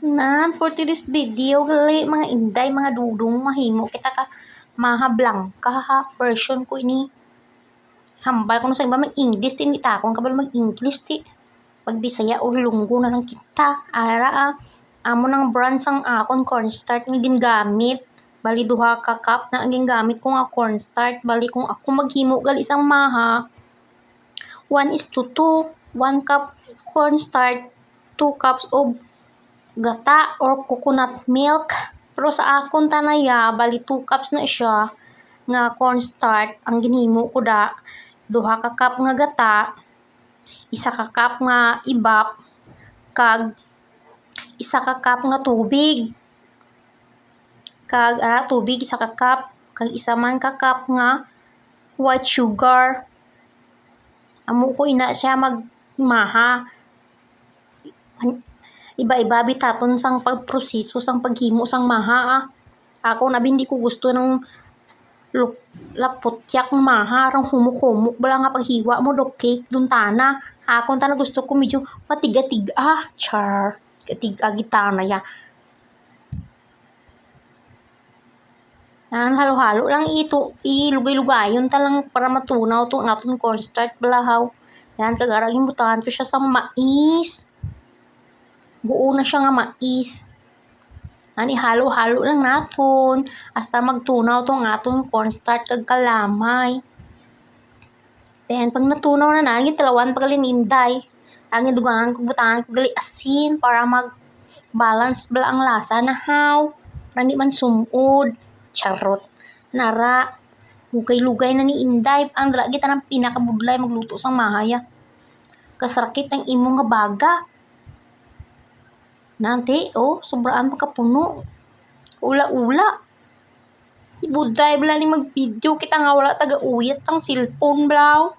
For today's video, gali mga inday, mga dudong, mahimo kita ka maha blanca ha, version ko ini. Hambal ko no sa iba mag-English, tinita akong kabal mag-English ti. Pagbisaya o lunggo na lang kita. Ara amo ng brand sang akon cornstarch nga gingamit. Bali duha ka cup na ang gingamit ko nga cornstarch. Bali kung ako maghimo gali isang maha, 1:2. 1 cup cornstarch, 2 cups of gata or coconut milk. Pero sa akon tanaya, bali 2 cups na siya nga cornstarch ang ginhimo ko da. Duha ka cup nga gata, isa ka cup nga ibap, kag isa ka cup nga tubig. Kag tubig isa ka cup, kag isa man ka cup nga white sugar. Amo ko ina siya magmaha. Iba-iba bitaton sang pagproseso sang paghimo sang maha. Ako na hindi ko gusto ng lapotyak maha rang humuk-humuk bala nga paghiwa mo do cake dun tana. Ako tana gusto ko medyo matiga-tiga. Char. Tiga gitana ya. Halo-halo lang ito ilugay-lugayon ta lang para matunaw tong aton cornstarch balahaw. Yan kagaraging butahan ko siya sa mais. Buo na siya nga mais. Ani halo-halo lang naton hasta magtunaw tong aton cornstarch kag kalamay. Then pag natunaw na nangit talawan pagalinday. Ang idugangan ko butahan ko gali asin para mag balance bala ang lasa na haw. Para di man sumud. Charot. Nara. Lugay-lugay na ni Inday. Ang dala kita ng pinakabudlay magluto sang mahaya. Kasrakit ang imo nga baga. Nanti, sobraan pa kapuno. Ula-ula. Ibudlay bala ni mag-video. Kita nga wala taga-uyat ang cellphone blaw.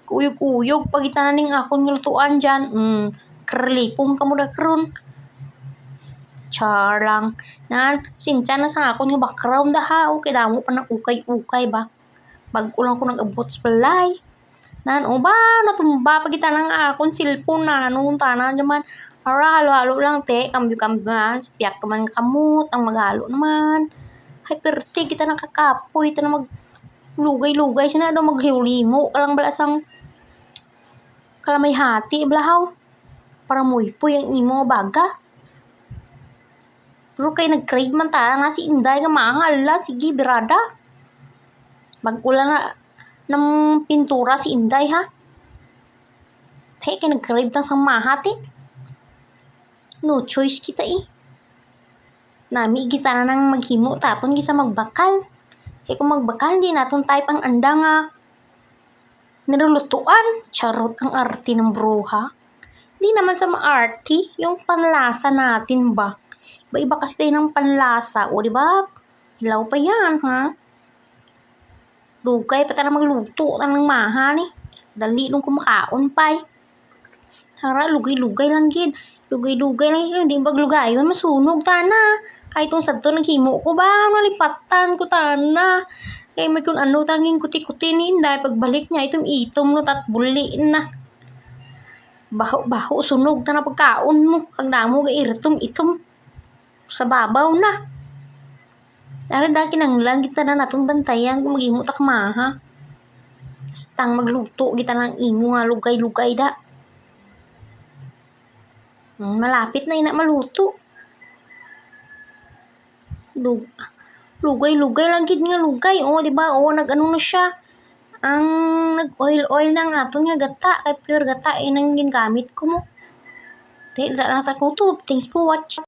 Kuyog-kuyog. Pagita na ning akong lutuan dyan. Kerlipong ka mo na karon. Char lang. Sinsya na sa akong yung background ha. Okay, damo pa ng ukay-ukay ba. Bago lang ko nag-abot sa balay. Natumba pagita ng akong cellphone na. Nung tanan naman. Ara, halo-halo lang te. Kambyo-kambyo na. Piyak naman kamot. Ang maghalo naman. Ay, perte kita nakakapoy. Ito na maglugay-lugay. Sina daw maghilimo. Kalang balasang kalamay hati. Blahaw. Para muypoy ang imo baga. Pero kay nag-crave man ta nga si Inday nga mahal la. Sige, birada. Bagula na ng pintura si Inday ha. Hey, kay nag-crave ta sa mahati. No choice kita Nami kita na nang maghimo taton gisa magbakal. Kung magbakal di naton type ang anda nga nilulutuan. Charot ang arte ng bruha. Di naman sa maarte yung panlasa natin ba. Iba-iba kasi tayo ng panlasa. O diba? Hilaw pa yan ha. Dugay pa tayo magluto ng maha ni. Dali nung kumakaon pa Hara, lugay-lugay lang gid. Lugay-lugay lang gid. Hindi baglugayon, masunog tana. Kahit itong sadto naghimo ko ba, malipatan ko tana. Kaya may kung ano tanging kuti-kuti ni Inday. Pagbalik niya, itom no tat buli na. Baho, sunog na pagkaon mo. Hagda mo itom sa babaw na. Ara daki nang lang kita na natong bantayan kung maghimo ta maha. Stang magluto kita lang imo nga lugay-lugay da. Malapit na ina maluto. Lugay-lugay lang gid nga lugay. Di ba? Nag-ano na siya. Ang nag-oil ng aton nga gata. Kay pure gata nang gingamit ko mo. Thanks for watching.